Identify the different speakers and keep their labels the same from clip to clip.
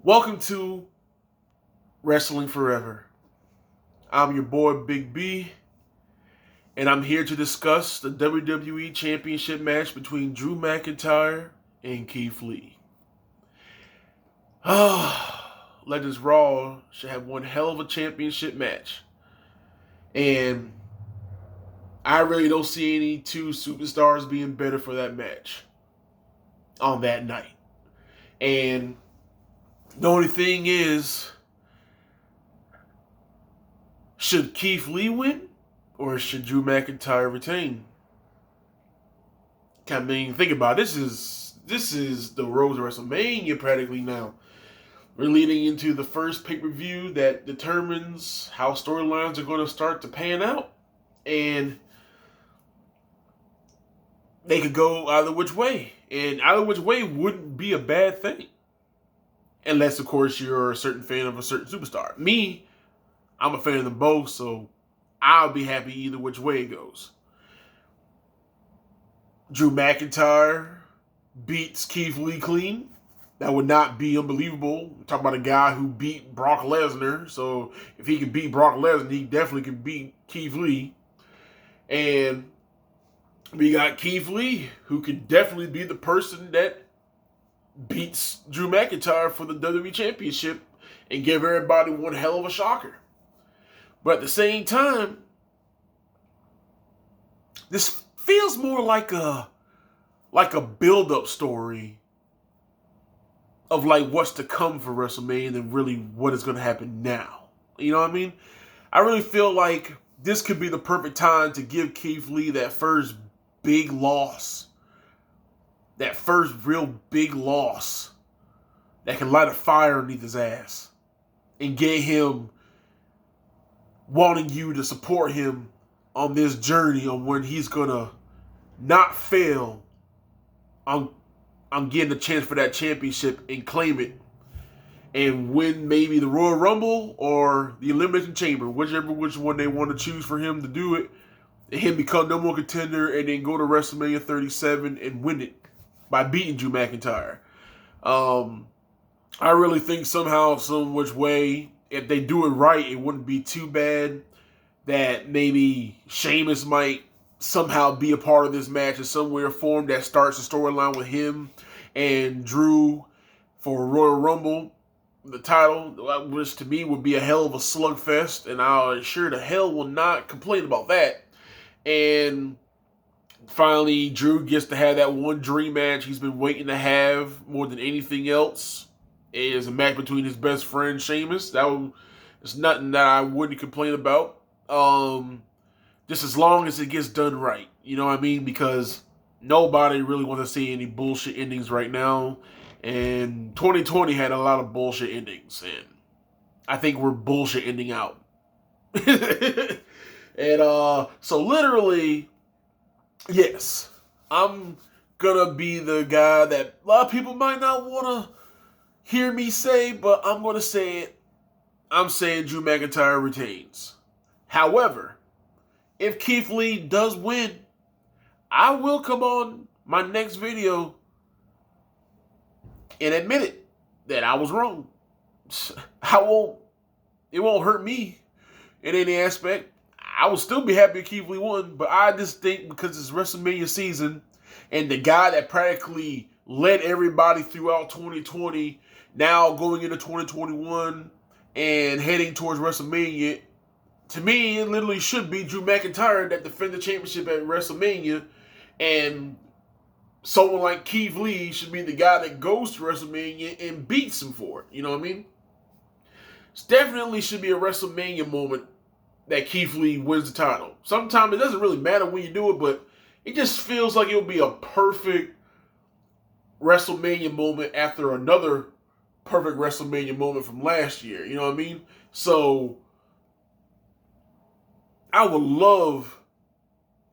Speaker 1: Welcome to Wrestling Forever. I'm your boy Big B, and I'm here to discuss the WWE Championship match between Drew McIntyre and Keith Lee. Legends Raw should have one hell of a championship match. And I really don't see any two superstars being better for that match on that night. And the only thing is, should Keith Lee win or should Drew McIntyre retain? I mean, think about it. This is the road to WrestleMania practically now. We're leading into the first pay-per-view that determines how storylines are going to start to pan out. And they could go either which way. And either which way wouldn't be a bad thing. Unless, of course, you're a certain fan of a certain superstar. Me, I'm a fan of them both, so I'll be happy either which way it goes. Drew McIntyre beats Keith Lee clean. That would not be unbelievable. We're talking about a guy who beat Brock Lesnar, so if he can beat Brock Lesnar, he definitely can beat Keith Lee. And we got Keith Lee, who could definitely be the person that beats Drew McIntyre for the WWE Championship and give everybody one hell of a shocker. But at the same time, this feels more like a build-up story of like what's to come for WrestleMania than really what is going to happen now. You know what I mean? I really feel like this could be the perfect time to give Keith Lee that first big loss. That first real big loss that can light a fire underneath his ass and get him wanting you to support him on this journey on when he's gonna not fail on getting a chance for that championship and claim it and win maybe the Royal Rumble or the Elimination Chamber, which one they want to choose for him to do it, and him become number one contender and then go to WrestleMania 37 and win it by beating Drew McIntyre. I really think somehow, some which way, if they do it right, it wouldn't be too bad that maybe Sheamus might somehow be a part of this match in some way or form that starts the storyline with him and Drew for Royal Rumble, the title, which to me would be a hell of a slugfest, and I sure the hell will not complain about that. And finally, Drew gets to have that one dream match he's been waiting to have more than anything else. It is a match between his best friend, Sheamus. It's nothing that I wouldn't complain about. Just as long as it gets done right. You know what I mean? Because nobody really wants to see any bullshit endings right now. And 2020 had a lot of bullshit endings. And I think we're bullshit ending out. And so literally, yes, I'm gonna be the guy that a lot of people might not want to hear me say, but I'm gonna say it. I'm saying Drew McIntyre retains. However, if Keith Lee does win, I will come on my next video and admit it that I was wrong. It won't hurt me in any aspect. I will still be happy if Keith Lee won, but I just think because it's WrestleMania season and the guy that practically led everybody throughout 2020, now going into 2021 and heading towards WrestleMania, to me, it literally should be Drew McIntyre that defend the championship at WrestleMania, and someone like Keith Lee should be the guy that goes to WrestleMania and beats him for it. You know what I mean? It definitely should be a WrestleMania moment that Keith Lee wins the title. Sometimes it doesn't really matter when you do it, but it just feels like it'll be a perfect WrestleMania moment after another perfect WrestleMania moment from last year. You know what I mean? So I would love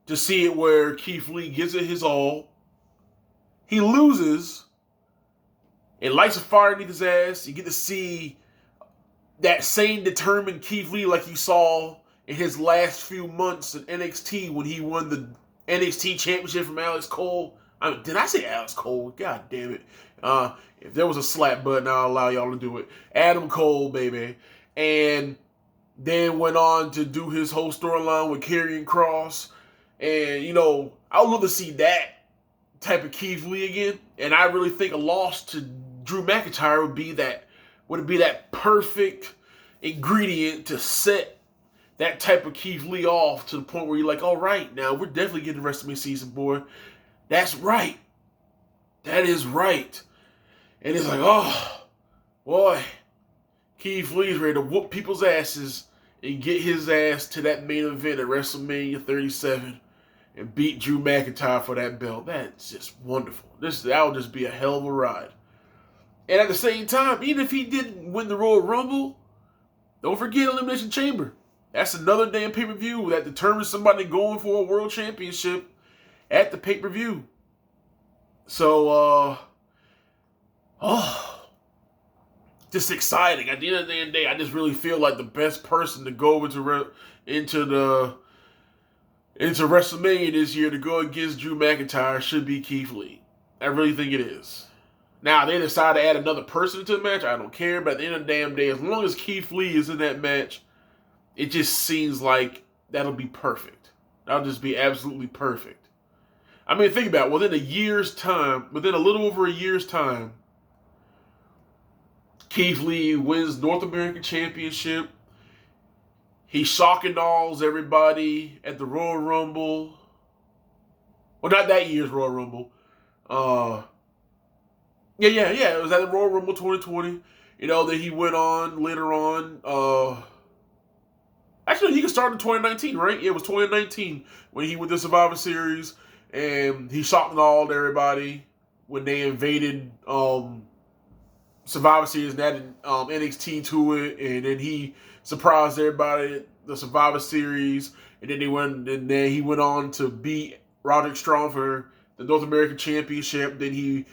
Speaker 1: to see it where Keith Lee gives it his all. He loses. It lights a fire underneath his ass. You get to see that same determined Keith Lee like you saw in his last few months in NXT when he won the NXT Championship from Alex Cole. Did I say Alex Cole? God damn it. If there was a slap button, I'll allow y'all to do it. Adam Cole, baby. And then went on to do his whole storyline with Karrion Kross. And, I would love to see that type of Keith Lee again. And I really think a loss to Drew McIntyre would be that perfect ingredient to set that type of Keith Lee off to the point where you're like, all right, now we're definitely getting the rest of my season, boy. That's right. That is right. And it's like, oh, boy, Keith Lee's ready to whoop people's asses and get his ass to that main event at WrestleMania 37 and beat Drew McIntyre for that belt. That's just wonderful. That would just be a hell of a ride. And at the same time, even if he didn't win the Royal Rumble, don't forget Elimination Chamber. That's another damn pay-per-view that determines somebody going for a world championship at the pay-per-view. So, just exciting. At the end of the day, I just really feel like the best person to go into WrestleMania this year to go against Drew McIntyre should be Keith Lee. I really think it is. Now, they decide to add another person to the match, I don't care. But at the end of the damn day, as long as Keith Lee is in that match, it just seems like that'll be perfect. That'll just be absolutely perfect. I mean, think about it. Within a little over a year's time, Keith Lee wins North American Championship. He shock and dolls everybody at the Royal Rumble. Well, not that year's Royal Rumble. It was at the Royal Rumble 2020. Then he went on later on. Actually, he could start in 2019, right? Yeah, it was 2019 when he went to Survivor Series. And he shocked and awed everybody when they invaded Survivor Series and added NXT to it. And then he surprised everybody at the Survivor Series. And then he went on to beat Roderick Strong for the North American Championship. Then he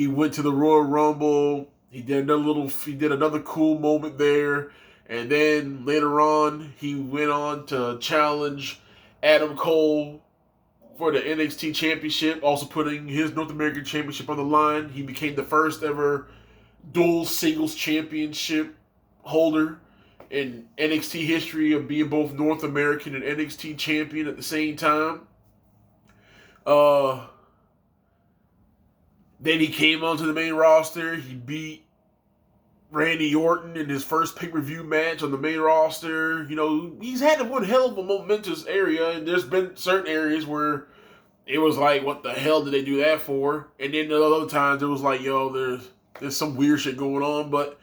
Speaker 1: went to the Royal Rumble. He did another cool moment there. And then later on, he went on to challenge Adam Cole for the NXT Championship, also putting his North American Championship on the line. He became the first ever dual singles championship holder in NXT history of being both North American and NXT champion at the same time. Then he came onto the main roster. He beat Randy Orton in his first pay-per-view match on the main roster. He's had one hell of a momentous area, and there's been certain areas where it was like, what the hell did they do that for? And then the other times it was like, yo, there's some weird shit going on. But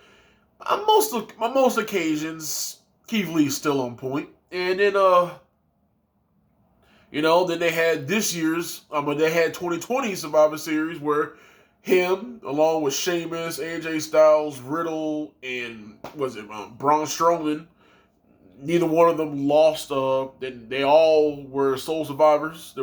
Speaker 1: on most occasions, Keith Lee's still on point. And then, then they had this year's, they had 2020 Survivor Series where him, along with Sheamus, AJ Styles, Riddle, and Braun Strowman, neither one of them lost. They all were sole survivors.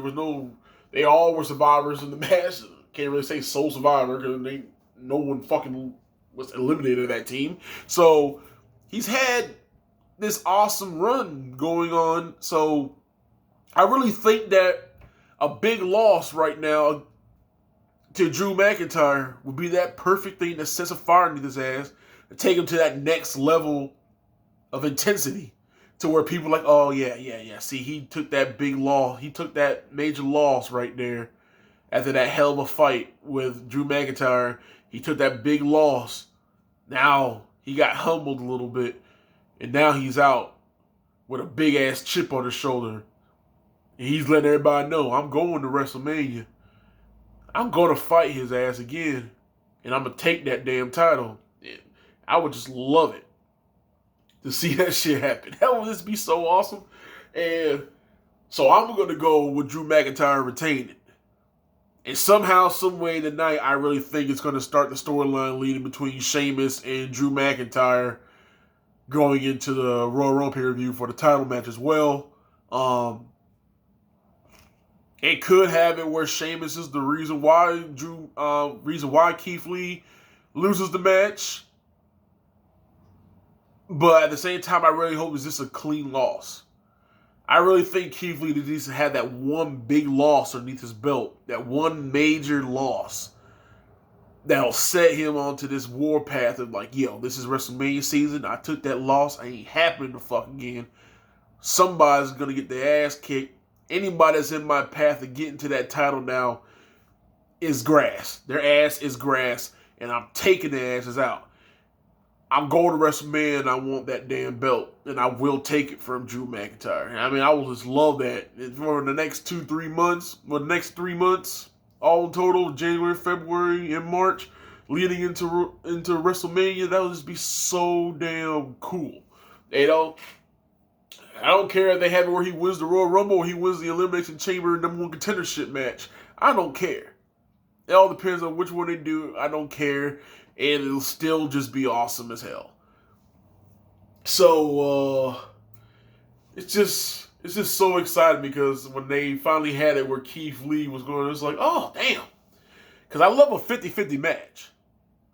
Speaker 1: They all were survivors in the match. Can't really say sole survivor because no one fucking was eliminated in that team. So he's had this awesome run going on. So I really think that a big loss right now to Drew McIntyre would be that perfect thing that sets a fire into his ass to take him to that next level of intensity to where people are like, oh, yeah. See, he took that big loss. He took that major loss right there after that hell of a fight with Drew McIntyre. He took that big loss. Now he got humbled a little bit, and now he's out with a big-ass chip on his shoulder. And he's letting everybody know, I'm going to WrestleMania. I'm going to fight his ass again, and I'm going to take that damn title. And I would just love it to see that shit happen. Hell, would this be so awesome? And so I'm going to go with Drew McIntyre retaining. And somehow, some way tonight, I really think it's going to start the storyline leading between Sheamus and Drew McIntyre going into the Royal Rumble pay-per-view for the title match as well. It could have it where Sheamus is the reason why Keith Lee loses the match. But at the same time, I really hope it's just a clean loss. I really think Keith Lee needs to have that one big loss underneath his belt, that one major loss that'll set him onto this war path of like, yo, this is WrestleMania season. I took that loss. I ain't happening to fuck again. Somebody's gonna get their ass kicked. Anybody that's in my path of getting to that title now is grass. Their ass is grass, and I'm taking their asses out. I'm going to WrestleMania and I want that damn belt, and I will take it from Drew McIntyre. I mean, I will just love that for the next 2-3 months, or the next 3 months, all in total, January, February, and March, leading into WrestleMania. That would just be so damn cool. You know, I don't care if they have it where he wins the Royal Rumble or he wins the Elimination Chamber #1 contendership match. I don't care. It all depends on which one they do. I don't care. And it'll still just be awesome as hell. So, it's just so exciting because when they finally had it where Keith Lee was going, it was like, oh, damn. Because I love a 50-50 match.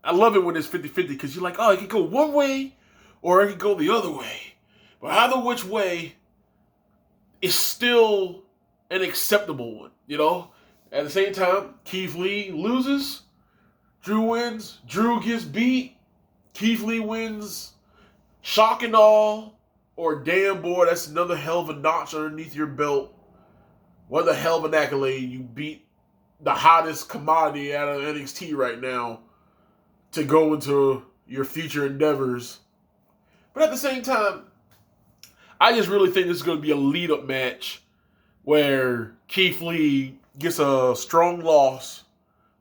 Speaker 1: I love it when it's 50-50 because you're like, oh, it could go one way or it could go the other way. But either which way, it's still an acceptable one, you know? At the same time, Keith Lee loses, Drew wins, Drew gets beat, Keith Lee wins, shock and all, or damn boy, that's another hell of a notch underneath your belt. What the hell of an accolade. You beat the hottest commodity out of NXT right now to go into your future endeavors. But at the same time, I just really think this is going to be a lead-up match where Keith Lee gets a strong loss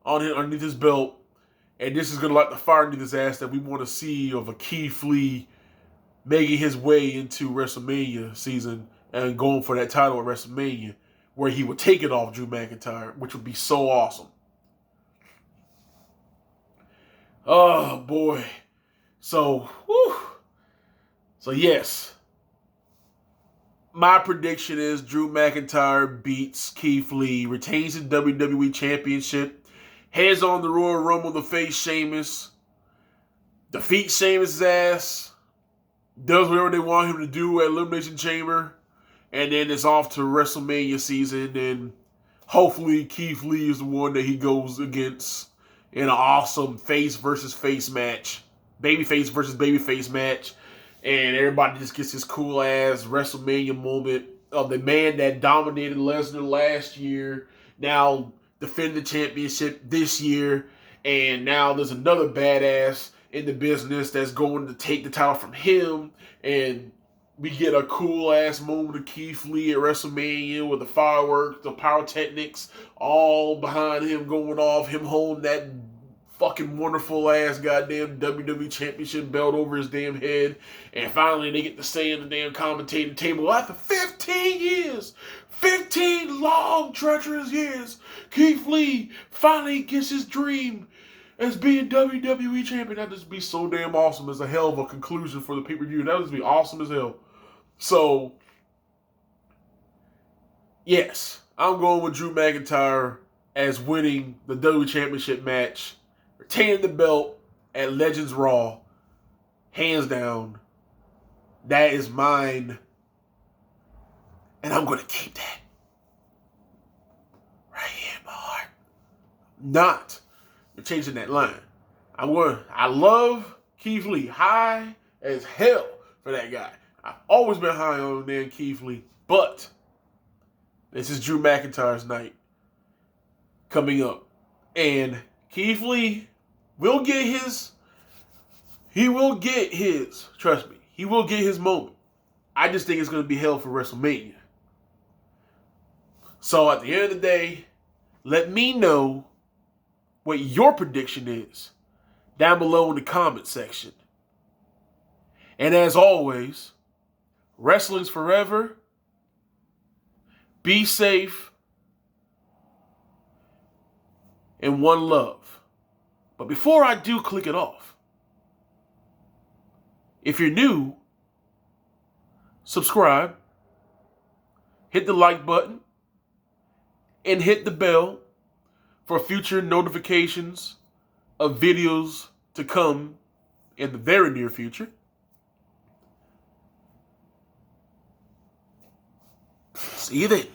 Speaker 1: underneath his belt, and this is going to light the fire underneath his ass that we want to see of a Keith Lee making his way into WrestleMania season and going for that title at WrestleMania, where he would take it off Drew McIntyre, which would be so awesome. Oh, boy. So, whew. So, yes. My prediction is Drew McIntyre beats Keith Lee, retains the WWE Championship, heads on the Royal Rumble to face Sheamus, defeats Sheamus' ass, does whatever they want him to do at Elimination Chamber, and then it's off to WrestleMania season, and hopefully Keith Lee is the one that he goes against in an awesome face versus face match, babyface versus babyface match, and everybody just gets this cool ass WrestleMania moment of the man that dominated Lesnar last year, now defending the championship this year, and now there's another badass in the business that's going to take the title from him, and we get a cool-ass moment of Keith Lee at WrestleMania with the fireworks, the pyrotechnics, all behind him going off, him holding that fucking wonderful-ass goddamn WWE Championship belt over his damn head, and finally they get to stay in the damn commentating table after 15 years, 15 long, treacherous years, Keith Lee finally gets his dream as being WWE Champion. That'd just be so damn awesome. As a hell of a conclusion for the pay-per-view. That would just be awesome as hell. So, yes, I'm going with Drew McIntyre as winning the WWE Championship match, retaining the belt at Legends Raw, hands down. That is mine, and I'm going to keep that right here in my heart. Not changing that line. I love Keith Lee. High as hell for that guy. I've always been high on damn Keith Lee. But this is Drew McIntyre's night coming up. And Keith Lee will get his. Trust me. He will get his moment. I just think it's going to be hell for WrestleMania. So at the end of the day, let me know what your prediction is down below in the comment section. And as always, wrestling's forever. Be safe. And one love. But before I do click it off, if you're new, subscribe, hit the like button, and hit the bell for future notifications of videos to come in the very near future. See you then.